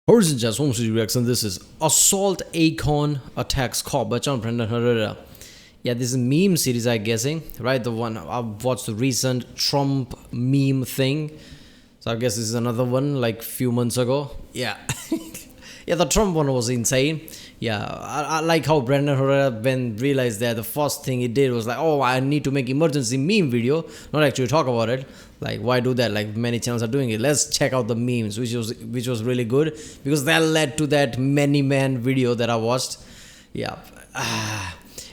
Origin just home studio reaction. This is Assault ACORN attacks cop. Bachchan Brendan Herrera. Yeah, this is meme series, I'm guessing, right? The one I've watched the recent Trump meme thing. So I guess this is another one like few months ago. Yeah. Yeah, the Trump one was insane. Yeah, I like how Brendan Herrera when realized that the first thing he did was like, oh, I need to make emergency meme video, not actually talk about it. Like, why do that? Like many channels are doing it. Let's check out the memes, which was really good because that led to that many man video that I watched. Yeah.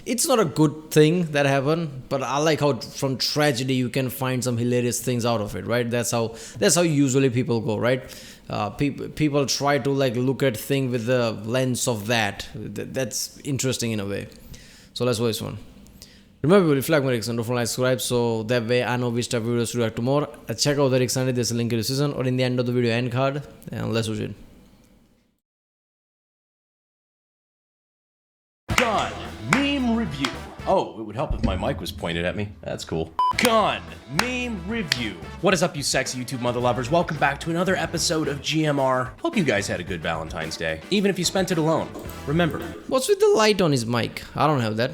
It's not a good thing that happened, but I like how from tragedy you can find some hilarious things out of it, right? That's how usually people go, right? People try to like look at things with the lens of that. That's interesting in a way. So let's watch this one. Remember, if you like my reaction, don't forget to subscribe so that way I know which type of videos to react to more. Check out the reaction. There's a link in the description or in the end of the video end card, and let's watch it. Gun meme review. Oh, it would help if my mic was pointed at me. That's cool. Gun meme review. What is up, you sexy YouTube mother lovers? Welcome back to another episode of GMR. Hope you guys had a good Valentine's Day, even if you spent it alone. Remember, What's with the light on his mic? I don't have that.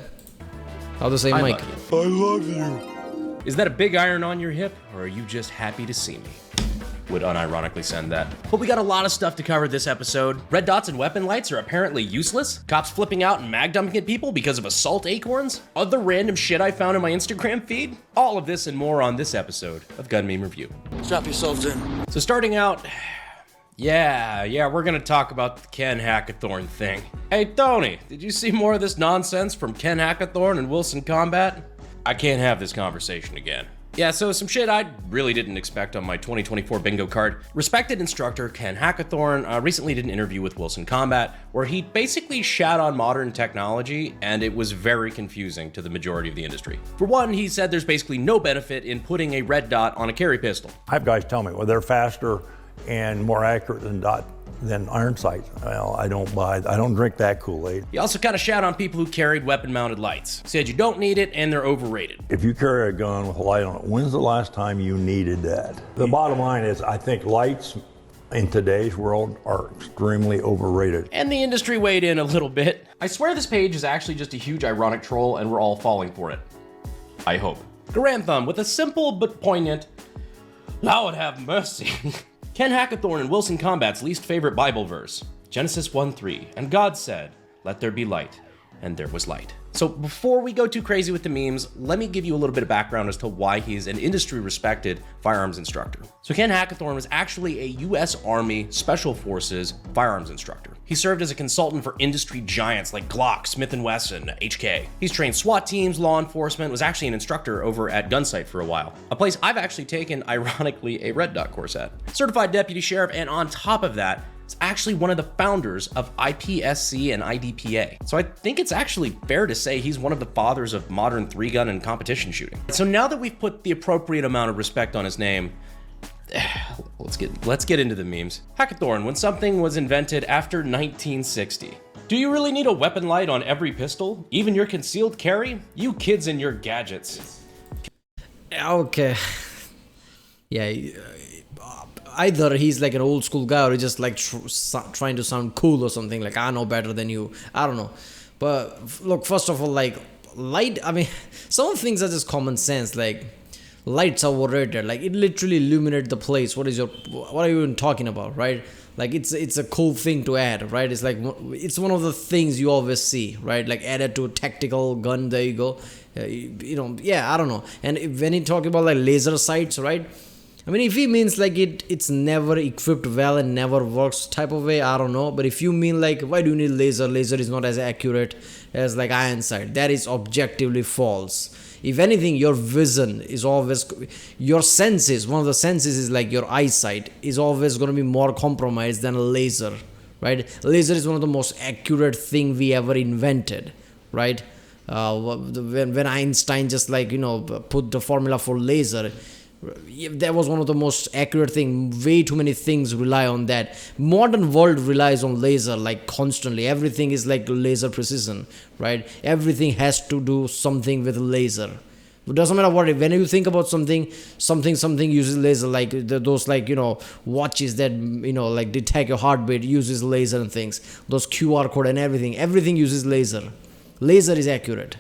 How to say mic? I love you. Is that a big iron on your hip, or are you just happy to see me? Would unironically send that. But we got a lot of stuff to cover this episode. Red dots and weapon lights are apparently useless. Cops flipping out and mag dumping at people because of assault acorns. Other random shit I found in my Instagram feed. All of this and more on this episode of Gun Meme Review. Strap yourselves in. So starting out, yeah, we're gonna talk about the Ken Hackathorn thing. Hey Tony, did you see more of this nonsense from Ken Hackathorn and Wilson Combat? I can't have this conversation again. Yeah, so some shit I really didn't expect on my 2024 bingo card. Respected instructor Ken Hackathorn recently did an interview with Wilson Combat where he basically shat on modern technology, and it was very confusing to the majority of the industry. For one, he said there's basically no benefit in putting a red dot on a carry pistol. I have guys tell me, well, they're faster and more accurate than iron sights. Well, I don't drink that Kool-Aid. He also kind of shat on people who carried weapon-mounted lights. Said you don't need it and they're overrated. If you carry a gun with a light on it, when's the last time you needed that? The bottom line is, I think lights in today's world are extremely overrated. And the industry weighed in a little bit. I swear this page is actually just a huge ironic troll and we're all falling for it. I hope. Garantham with a simple but poignant, Lord have mercy. Ken Hackathorn and Wilson Combat's least favorite Bible verse, Genesis 1:3, and God said, let there be light, and there was light. So before we go too crazy with the memes, let me give you a little bit of background as to why he's an industry-respected firearms instructor. So Ken Hackathorn was actually a US Army Special Forces firearms instructor. He served as a consultant for industry giants like Glock, Smith & Wesson, HK. He's trained SWAT teams, law enforcement, was actually an instructor over at Gunsight for a while, a place I've actually taken, ironically, a red dot course at. Certified deputy sheriff, and on top of that, is actually one of the founders of IPSC and IDPA. So I think it's actually fair to say he's one of the fathers of modern 3-gun and competition shooting. So now that we've put the appropriate amount of respect on his name, let's get into the memes. Hackathorn, when something was invented after 1960. Do you really need a weapon light on every pistol? Even your concealed carry? You kids and your gadgets. Okay. Yeah. Either he's like an old school guy or he's just like trying to sound cool or something, like I know better than you. I don't know. But look, first of all, like light, I mean, some things are just common sense. Like lights are overrated. Like it literally illuminates the place. What are you even talking about, right? Like it's a cool thing to add, right? It's like, it's one of the things you always see, right? Like added to a tactical gun, there you go. Yeah, I don't know. And when he talk about like laser sights, right? I mean, if he means like it's never equipped well and never works type of way, I don't know. But if you mean like, why do you need laser? Laser is not as accurate as like iron sight. That is objectively false. If anything, your vision is always, your senses, one of the senses is like your eyesight is always going to be more compromised than a laser, right? Laser is one of the most accurate thing we ever invented, right? When Einstein just like, put the formula for laser, that was one of the most accurate thing. Way too many things rely on that. Modern world relies on laser like constantly. Everything is like laser precision, right? Everything has to do something with laser. It doesn't matter what. When you think about something uses laser, like those like watches that like detect your heartbeat uses laser and things. Those QR code and everything uses laser. Laser is accurate.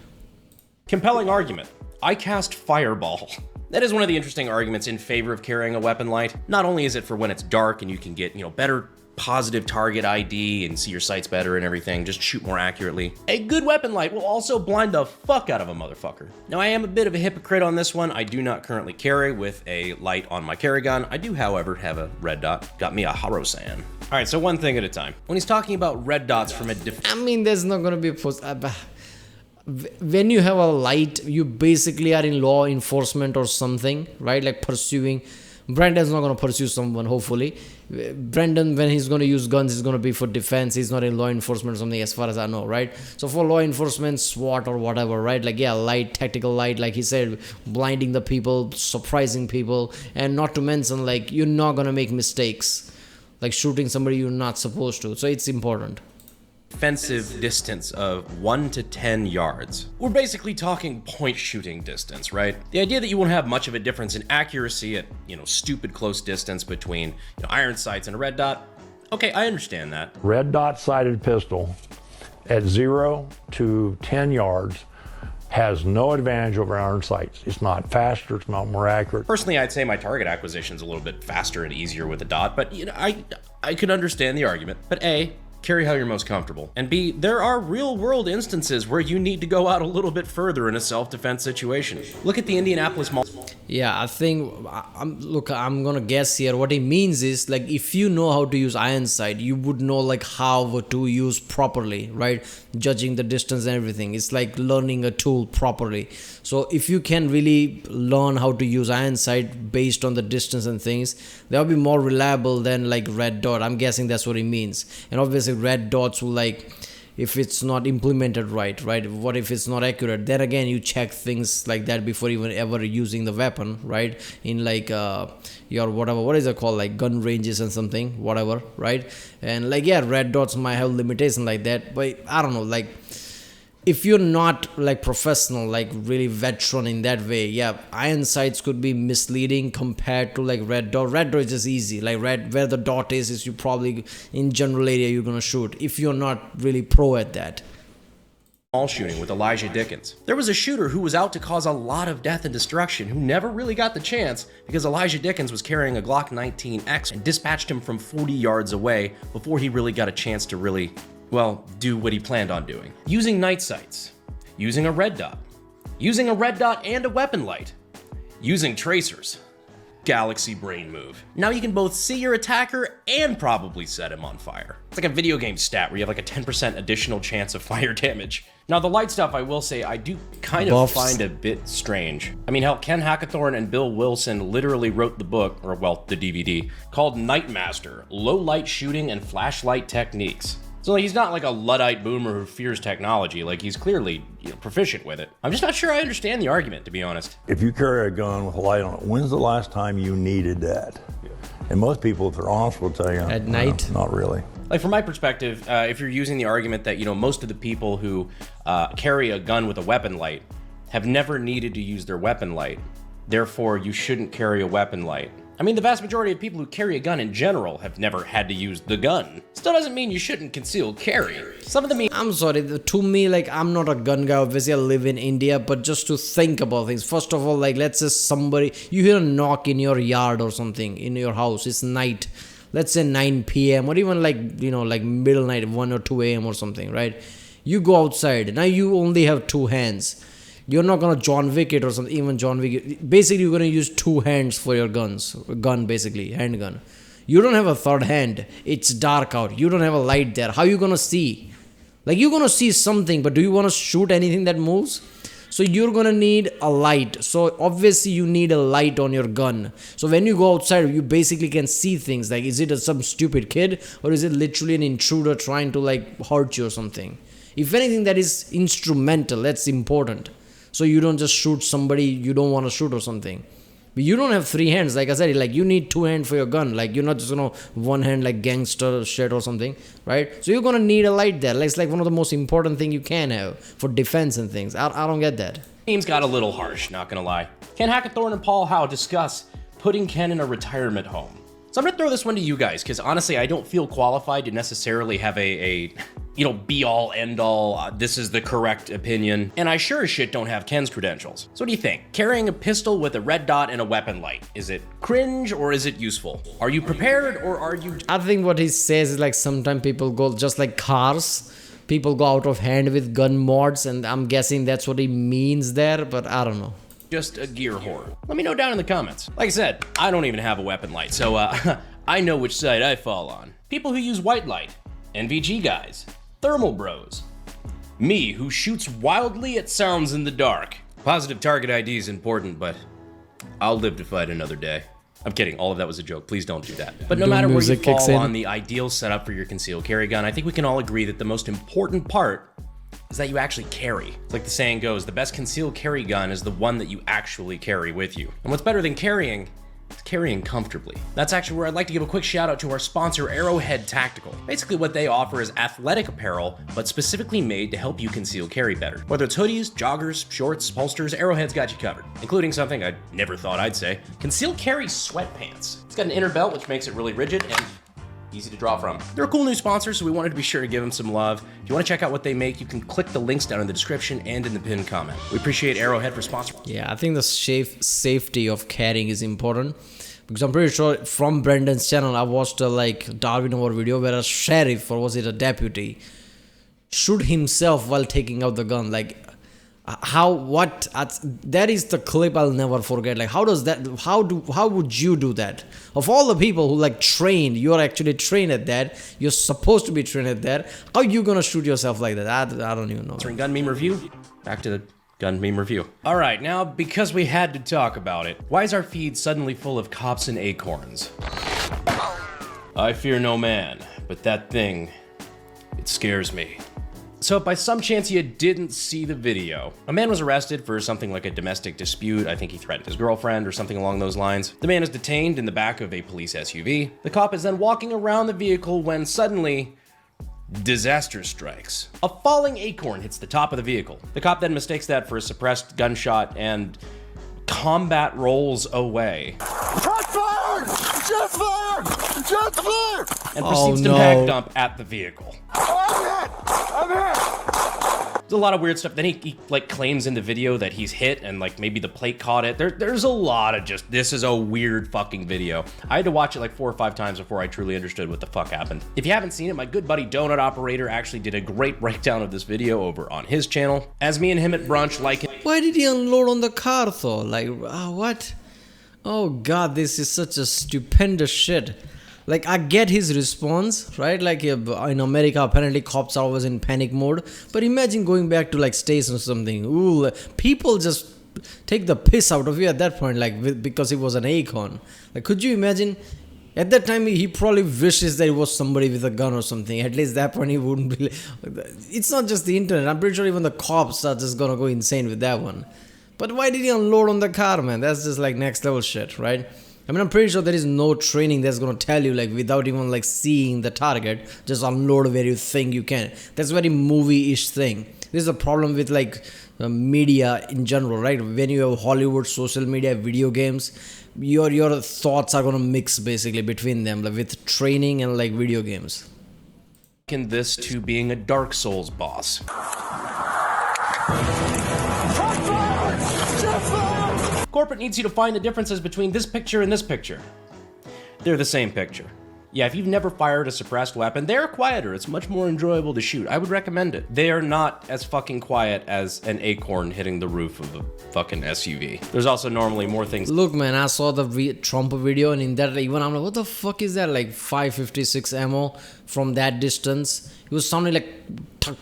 Compelling argument. I cast Fireball. That is one of the interesting arguments in favor of carrying a weapon light. Not only is it for when it's dark and you can get, better positive target ID and see your sights better and everything, just shoot more accurately. A good weapon light will also blind the fuck out of a motherfucker. Now I am a bit of a hypocrite on this one. I do not currently carry with a light on my carry gun. I do, however, have a red dot. Got me a Harosan. All right, so one thing at a time. When he's talking about red dots from a there's not gonna be when you have a light, you basically are in law enforcement or something, right? Like pursuing. Brandon's not going to pursue someone, hopefully. Brandon, when he's going to use guns, is going to be for defense. He's not in law enforcement or something, as far as I know, right? So for law enforcement, SWAT or whatever, right? Like, yeah, light, tactical light, like he said, blinding the people, surprising people, and not to mention, like, you're not going to make mistakes. Like shooting somebody you're not supposed to. So it's important. Defensive distance of 1 to 10 yards. We're basically talking point shooting distance, right? The idea that you won't have much of a difference in accuracy at, stupid close distance between iron sights and a red dot. Okay, I understand that. Red dot sighted pistol at 0 to 10 yards has no advantage over iron sights. It's not faster, it's not more accurate. Personally, I'd say my target acquisition's a little bit faster and easier with a dot, but I could understand the argument. But A, carry how you're most comfortable. And B, there are real-world instances where you need to go out a little bit further in a self-defense situation. Look at the Indianapolis Mall. Yeah, I think, I'm gonna guess here. What it means is, like, if you know how to use iron sight, you would know, like, how to use properly, right? Judging the distance and everything. It's like learning a tool properly. So if you can really learn how to use iron sight based on the distance and things, that'll be more reliable than, like, red dot. I'm guessing that's what it means. And obviously red dots will, like, if it's not implemented right? What if it's not accurate? Then again, you check things like that before even ever using the weapon, right? In like your whatever, what is it called? Like gun ranges and something, whatever, right? And like, yeah, red dots might have limitation like that, but I don't know, like, if you're not like professional, like really veteran in that way, yeah, iron sights could be misleading compared to like red dot. Red dot is just easy. Like red, where the dot is you probably in general area you're gonna shoot if you're not really pro at that. Mall shooting with Elijah Dickens. There was a shooter who was out to cause a lot of death and destruction who never really got the chance because Elijah Dickens was carrying a Glock 19X and dispatched him from 40 yards away before he really got a chance to really, do what he planned on doing. Using night sights, using a red dot and a weapon light, using tracers. Galaxy brain move. Now you can both see your attacker and probably set him on fire. It's like a video game stat where you have like a 10% additional chance of fire damage. Now the light stuff, I will say, I do kind of find a bit strange. I mean, hell, Ken Hackathorn and Bill Wilson literally wrote the book, or the DVD, called Nightmaster, Low Light Shooting and Flashlight Techniques. So he's not like a Luddite boomer who fears technology. Like, he's clearly proficient with it. I'm just not sure I understand the argument, to be honest. If you carry a gun with a light on it, when's the last time you needed that? Yeah. And most people, if they're honest, will tell you, at night? Not really. Like, from my perspective, if you're using the argument that, most of the people who carry a gun with a weapon light have never needed to use their weapon light, therefore you shouldn't carry a weapon light. I mean, the vast majority of people who carry a gun in general have never had to use the gun. Still doesn't mean you shouldn't conceal carry. Some of them I'm sorry, to me, like, I'm not a gun guy. Obviously, I live in India, but just to think about things. First of all, like, let's say you hear a knock in your yard or something, in your house, it's night. Let's say 9 p.m. or even like, like middle night, 1 or 2 a.m. or something, right? You go outside. Now you only have two hands. You're not gonna John Wick it or something, even John Wick. Basically, you're gonna use two hands for your gun, basically, handgun. You don't have a third hand. It's dark out. You don't have a light there. How are you gonna see? Like, you're gonna see something, but do you wanna shoot anything that moves? So you're gonna need a light. So obviously you need a light on your gun. So when you go outside, you basically can see things. Like, is it some stupid kid, or is it literally an intruder trying to like hurt you or something? If anything, that is instrumental. That's important. So you don't just shoot somebody you don't want to shoot or something. But you don't have 3 hands, like I said. Like you need 2 hands for your gun. Like you're not just gonna one hand like gangster shit or something, right? So you're gonna need a light there. Like it's like one of the most important thing you can have for defense and things. I don't get that. Games got a little harsh, not gonna lie. Ken Hackathorn and Paul Howe discuss putting Ken in a retirement home. So I'm gonna throw this one to you guys, because honestly, I don't feel qualified to necessarily have a be all end all, this is the correct opinion. And I sure as shit don't have Ken's credentials. So what do you think? Carrying a pistol with a red dot and a weapon light, is it cringe or is it useful? Are you prepared or are you... I think what he says is like sometimes people go just like cars. People go out of hand with gun mods, and I'm guessing that's what he means there, but I don't know. Just a gear whore? Let me know down in the comments. Like I said, I don't even have a weapon light, so I know which side I fall on. People who use white light, NVG guys, thermal bros, me who shoots wildly at sounds in the dark. Positive target ID is important, but I'll live to fight another day. I'm kidding, all of that was a joke, please don't do that. But no matter where you fall on the ideal setup for your concealed carry gun, I think we can all agree that the most important part is that you actually carry. It's like the saying goes, the best concealed carry gun is the one that you actually carry with you. And what's better than carrying? It's carrying comfortably. That's actually where I'd like to give a quick shout out to our sponsor, Arrowhead Tactical. Basically what they offer is athletic apparel, but specifically made to help you conceal carry better. Whether it's hoodies, joggers, shorts, holsters, Arrowhead's got you covered. Including something I never thought I'd say, concealed carry sweatpants. It's got an inner belt, which makes it really rigid and easy to draw from. They're a cool new sponsor, so we wanted to be sure to give them some love. If you want to check out what they make, you can click the links down in the description and in the pinned comment. We appreciate Arrowhead for sponsoring. Yeah, I think the safety of carrying is important, because I'm pretty sure from Brendan's channel, I watched a like Darwin Over video where a sheriff, or was it a deputy, shoot himself while taking out the gun. Like, that is the clip I'll never forget. Like, how would you do that? Of all the people who like trained, you're actually trained at that, you're supposed to be trained at that, how are you gonna shoot yourself like that? I don't even know. Gun meme review, back to the gun meme review. All right, now because we had to talk about it, why is our feed suddenly full of cops and acorns? I fear no man, but that thing, it scares me. So if by some chance you didn't see the video, a man was arrested for something like a domestic dispute. I think he threatened his girlfriend or something along those lines. The man is detained in the back of a police SUV. The cop is then walking around the vehicle when suddenly, disaster strikes. A falling acorn hits the top of the vehicle. The cop then mistakes that for a suppressed gunshot and combat rolls away. Shots fired! Shots fired! Shots fired! And proceeds to mag dump at the vehicle. I'm hit! There's a lot of weird stuff. Then he like claims in the video that he's hit and like maybe the plate caught it. There's a lot of just, this is a weird fucking video. I had to watch it like 4 or 5 times before I truly understood what the fuck happened. If you haven't seen it, my good buddy Donut Operator actually did a great breakdown of this video over on his channel. As me and him at brunch like... Why did he unload on the car though? Like, what? Oh god, this is such a stupendous shit. Like, I get his response, right? Like, in America, apparently cops are always in panic mode. But imagine going back to, like, states or something. Ooh, people just take the piss out of you at that point, like, because it was an ACORN. Like, could you imagine? At that time, he probably wishes that it was somebody with a gun or something. At least that point, he wouldn't be... It's not just the internet. I'm pretty sure even the cops are just gonna go insane with that one. But why did he unload on the car, man? That's just, like, next level shit, right? I mean, I'm pretty sure there is no training that's going to tell you, like, without even, like, seeing the target, just unload where you think you can. That's a very movie-ish thing. This is a problem with, like, media in general, right? When you have Hollywood, social media, video games, your thoughts are going to mix, basically, between them, like, with training and, like, video games. And this to being a Dark Souls boss. Corporate needs you to find the differences between this picture and this picture. They're the same picture. Yeah, if you've never fired a suppressed weapon, they're quieter. It's much more enjoyable to shoot. I would recommend it. They are not as fucking quiet as an acorn hitting the roof of a fucking SUV. There's also normally more things. Look, man, I saw the Trump video, and in that, even I'm like, what the fuck is that? Like 556 ammo from that distance. It was sounding like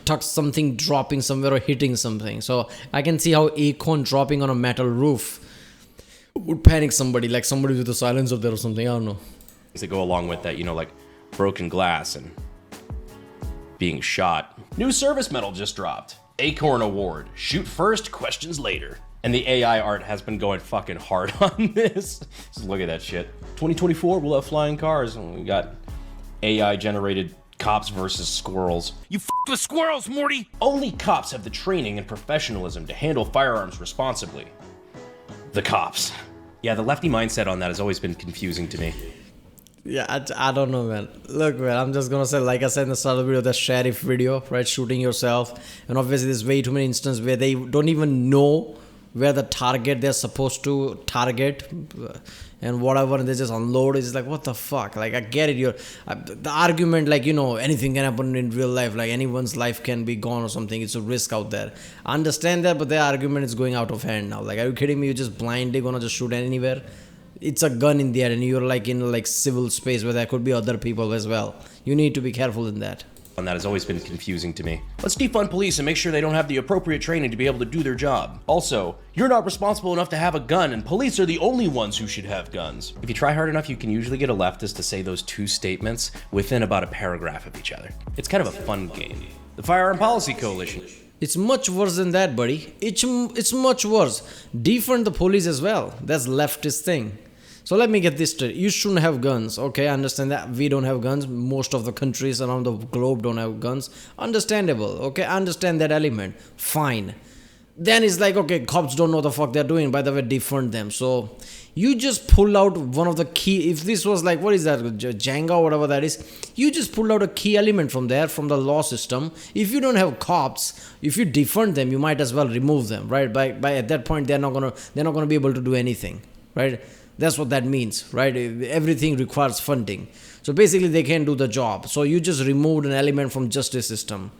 tuck something dropping somewhere or hitting something. So I can see how acorn dropping on a metal roof would panic somebody, like somebody with a silencer there or something. I don't know. That go along with that, you know, like broken glass and being shot. New service medal just dropped. ACORN award. Shoot first, questions later. And the AI art has been going fucking hard on this. Just look at that shit. 2024, we'll have flying cars. And we got AI generated cops versus squirrels. You f***ed with squirrels, Morty! Only cops have the training and professionalism to handle firearms responsibly. The cops. Yeah, the lefty mindset on that has always been confusing to me. Yeah, I don't know, man. Look, man, I'm just gonna say, like I said in the start of the video, the sheriff video, right? Shooting yourself. And obviously there's way too many instances where they don't even know where the target they're supposed to target and whatever, and they just unload. It's like, what the fuck? Like, I get it. The argument, like, you know, anything can happen in real life. Like, anyone's life can be gone or something. It's a risk out there. I understand that, but their argument is going out of hand now. Like, are you kidding me? You're just blindly gonna just shoot anywhere? It's a gun in there, and you're like in like civil space where there could be other people as well. You need to be careful in that. And that has always been confusing to me. Let's defund police and make sure they don't have the appropriate training to be able to do their job. Also, you're not responsible enough to have a gun, and police are the only ones who should have guns. If you try hard enough, you can usually get a leftist to say those two statements within about a paragraph of each other. It's kind of a fun game. The Firearm Policy Coalition. It's much worse than that, buddy. It's much worse. Defund the police as well. That's leftist thing. So let me get this straight. You shouldn't have guns. Okay, I understand that. We don't have guns. Most of the countries around the globe don't have guns. Understandable. Okay, I understand that element. Fine. Then it's like, okay, cops don't know the fuck they're doing. By the way, defund them. So you just pull out one of the key. If this was like, what is that, Jenga or whatever that is, you just pull out a key element from there, from the law system. If you don't have cops, if you defund them, you might as well remove them, right? By at that point, they're not gonna be able to do anything, right? That's what that means, right? Everything requires funding. So basically they can't do the job. So you just removed an element from justice system.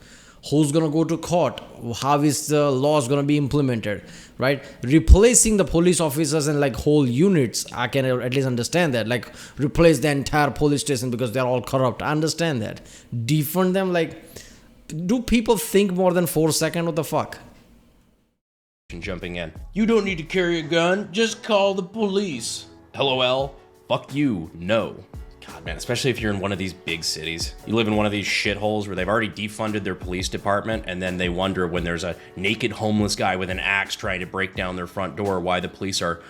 Who's gonna go to court? How is the laws gonna be implemented, right? Replacing the police officers and like whole units, I can at least understand that. Like replace the entire police station because they're all corrupt. I understand that. Defund them, like, do people think more than 4 seconds? What the fuck? Jumping in. You don't need to carry a gun, just call the police. LOL. Fuck you, no. God, man, especially if you're in one of these big cities. You live in one of these shitholes where they've already defunded their police department, and then they wonder when there's a naked homeless guy with an axe trying to break down their front door why the police are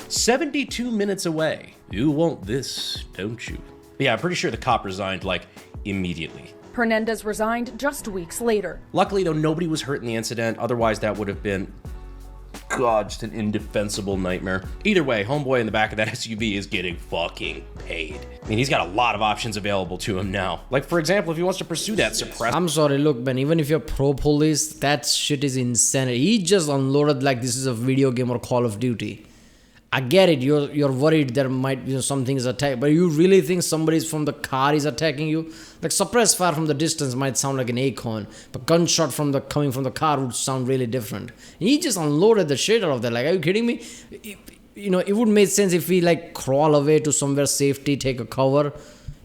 72 minutes away. You want this, don't you? But yeah, I'm pretty sure the cop resigned, like, immediately. Hernandez resigned just weeks later. Luckily, though, nobody was hurt in the incident. Otherwise, that would have been, God, just an indefensible nightmare. Either way, homeboy in the back of that SUV is getting fucking paid. I mean, he's got a lot of options available to him now. Like, for example, if he wants to pursue that suppressed... I'm sorry, look, man, even if you're pro-police, that shit is insanity. He just unloaded like this is a video game or Call of Duty. I get it, you're worried there might be something is attacked, but you really think somebody's from the car is attacking you? Like, suppressed fire from the distance might sound like an ACORN, but gunshot coming from the car would sound really different. And he just unloaded the shit out of that. Like, are you kidding me? It would make sense if we like crawl away to somewhere safety, take a cover,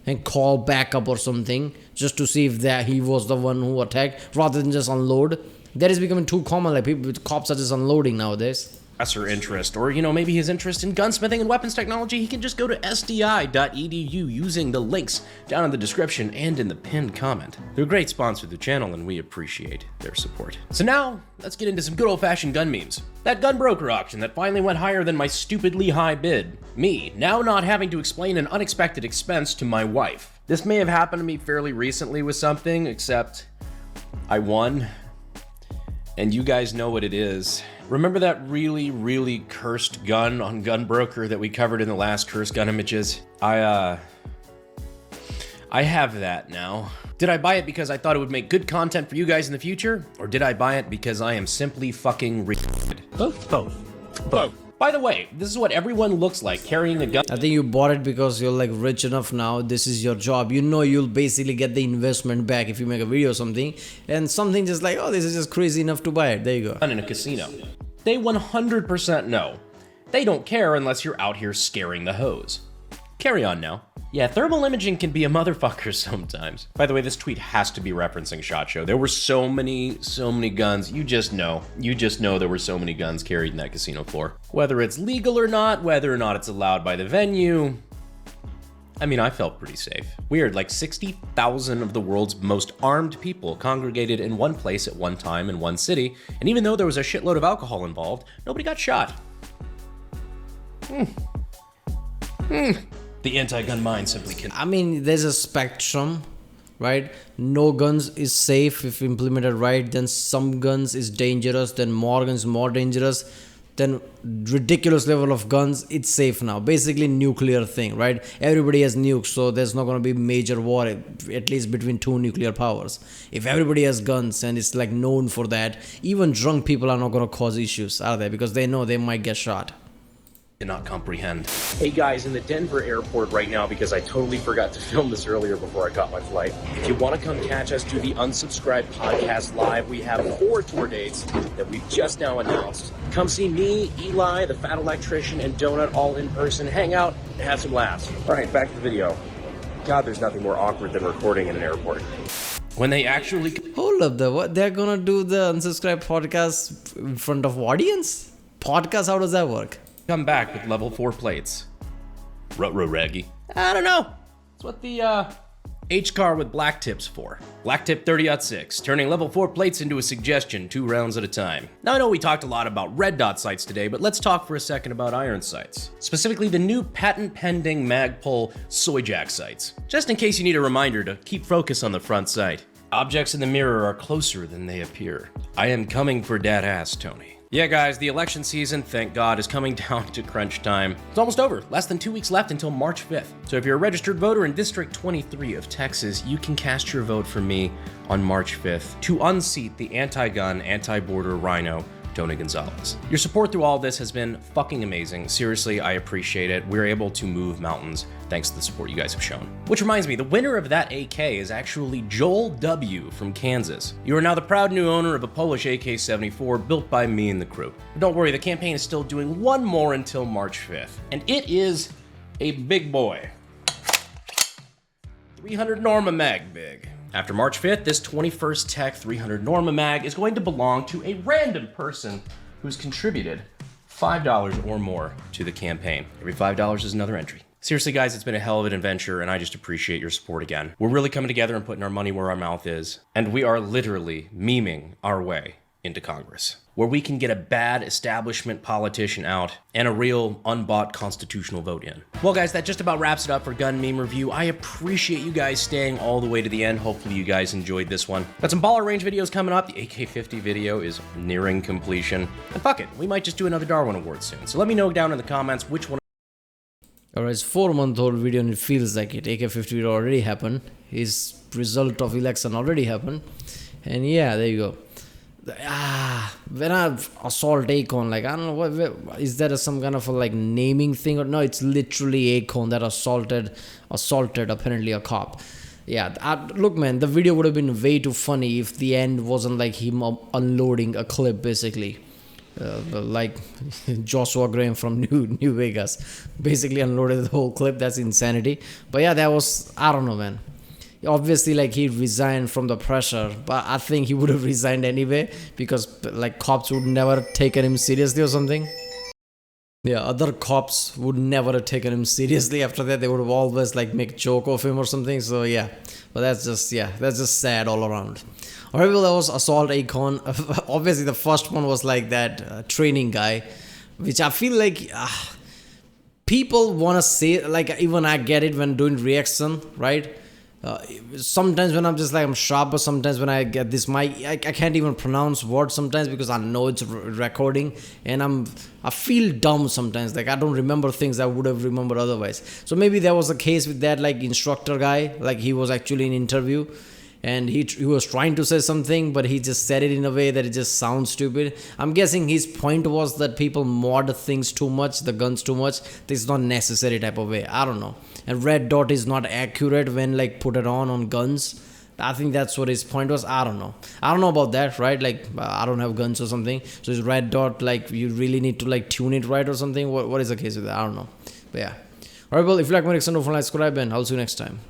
and call backup or something, just to see if he was the one who attacked, rather than just unload. That is becoming too common. Like, cops are just unloading nowadays. Lesser interest, or maybe his interest in gunsmithing and weapons technology, he can just go to sdi.edu using the links down in the description and in the pinned comment. They're a great sponsor of the channel and we appreciate their support. So now, let's get into some good old-fashioned gun memes. That gun broker auction that finally went higher than my stupidly high bid. Me, now not having to explain an unexpected expense to my wife. This may have happened to me fairly recently with something, except I won. And you guys know what it is. Remember that really, really cursed gun on Gunbroker that we covered in the last cursed gun images? I have that now. Did I buy it because I thought it would make good content for you guys in the future? Or did I buy it because I am simply fucking retarded? Both. By the way, this is what everyone looks like carrying a gun. I think you bought it because you're like rich enough now. This is your job. You know you'll basically get the investment back if you make a video or something. And something just like, oh, this is just crazy enough to buy it. There you go. In a casino. They 100% know. They don't care unless you're out here scaring the hoes. Carry on now. Yeah, thermal imaging can be a motherfucker sometimes. By the way, this tweet has to be referencing SHOT Show. There were so many guns. You just know there were so many guns carried in that casino floor. Whether it's legal or not, whether or not it's allowed by the venue, I mean, I felt pretty safe. Weird, like 60,000 of the world's most armed people congregated in one place at one time in one city, and even though there was a shitload of alcohol involved, nobody got shot. The anti-gun mind simply can. I mean, there's a spectrum, right? No guns is safe if implemented right. Then some guns is dangerous. Then more guns more dangerous. Then ridiculous level of guns, it's safe now. Basically nuclear thing, right? Everybody has nukes, so there's not going to be major war, at least between two nuclear powers. If everybody has guns and it's like known for that, even drunk people are not going to cause issues, are they? Because they know they might get shot. Cannot comprehend. Hey guys, in the Denver airport right now because I totally forgot to film this earlier before I got my flight. If you want to come catch us do the Unsubscribed podcast live, we have 4 tour dates that we've just now announced. Come see me, Eli, the Fat Electrician, and Donut all in person. Hang out and have some laughs. All right, back to the video. God, there's nothing more awkward than recording in an airport. When they actually... Hold up, what? They're going to do the Unsubscribed podcast in front of audience? Podcast, how does that work? come back with level 4 plates. Ruh-roh, Raggy. I don't know. That's what the H-car with black tips for. Black tip 30-6, turning level 4 plates into a suggestion 2 rounds at a time. Now I know we talked a lot about red dot sights today, but let's talk for a second about iron sights. Specifically the new patent-pending Magpul soy jack sights. Just in case you need a reminder to keep focus on the front sight. Objects in the mirror are closer than they appear. I am coming for that ass, Tony. Yeah guys, the election season, thank God, is coming down to crunch time. It's almost over, less than 2 weeks left until March 5th. So if you're a registered voter in District 23 of Texas, you can cast your vote for me on March 5th to unseat the anti-gun, anti-border rhino, Tony Gonzalez. Your support through all this has been fucking amazing. Seriously, I appreciate it. We're able to move mountains thanks to the support you guys have shown. Which reminds me, the winner of that AK is actually Joel W. from Kansas. You are now the proud new owner of a Polish AK-74 built by me and the crew. But don't worry, the campaign is still doing one more until March 5th. And it is a big boy. 300 Norma Mag big. After March 5th, this 21st Tech 300 Norma Mag is going to belong to a random person who's contributed $5 or more to the campaign. Every $5 is another entry. Seriously guys, it's been a hell of an adventure and I just appreciate your support again. We're really coming together and putting our money where our mouth is. And we are literally memeing our way into Congress, where we can get a bad establishment politician out and a real unbought constitutional vote in. Well guys, that just about wraps it up for Gun Meme Review. I appreciate you guys staying all the way to the end. Hopefully you guys enjoyed this one. Got some baller range videos coming up. The AK-50 video is nearing completion. And fuck it, we might just do another Darwin Award soon. So let me know down in the comments which one. Alright, it's 4-month-old video and it feels like it. AK-50 video already happened. His result of election already happened. And yeah, there you go. When I assault ACORN, like, I don't know, what is that some kind of a like naming thing or no? It's literally ACORN that assaulted apparently a cop. Yeah, look man, the video would have been way too funny if the end wasn't like him unloading a clip basically. Like Joshua Graham from New Vegas basically unloaded the whole clip. That's insanity. But yeah, that was, I don't know man. Obviously like he resigned from the pressure, but I think he would have resigned anyway because like cops would never taken him seriously or something. Yeah, other cops would never have taken him seriously after that. They would have always like make joke of him or something. So yeah, but that's just sad all around. Alright, well that was assault ACORN. Obviously the first one was like that training guy, which I feel like people want to say, like even I get it when doing reaction, right? Sometimes when I'm just like I'm sharp, or sometimes when I get this mic, I can't even pronounce words sometimes because I know it's recording and I feel dumb sometimes, like I don't remember things I would have remembered otherwise. So maybe there was a case with that like instructor guy, like he was actually in interview and he was trying to say something but he just said it in a way that it just sounds stupid. I'm guessing his point was that people mod things too much, the guns too much. This is not necessary type of way, I don't know. And red dot is not accurate when like put it on guns. I think that's what his point was. I don't know about that, right? Like I don't have guns or something, so is red dot like you really need to like tune it right or something? What is the case with that? I don't know, but yeah. Alright, well if you like my reaction, don't forget to subscribe and I'll see you next time.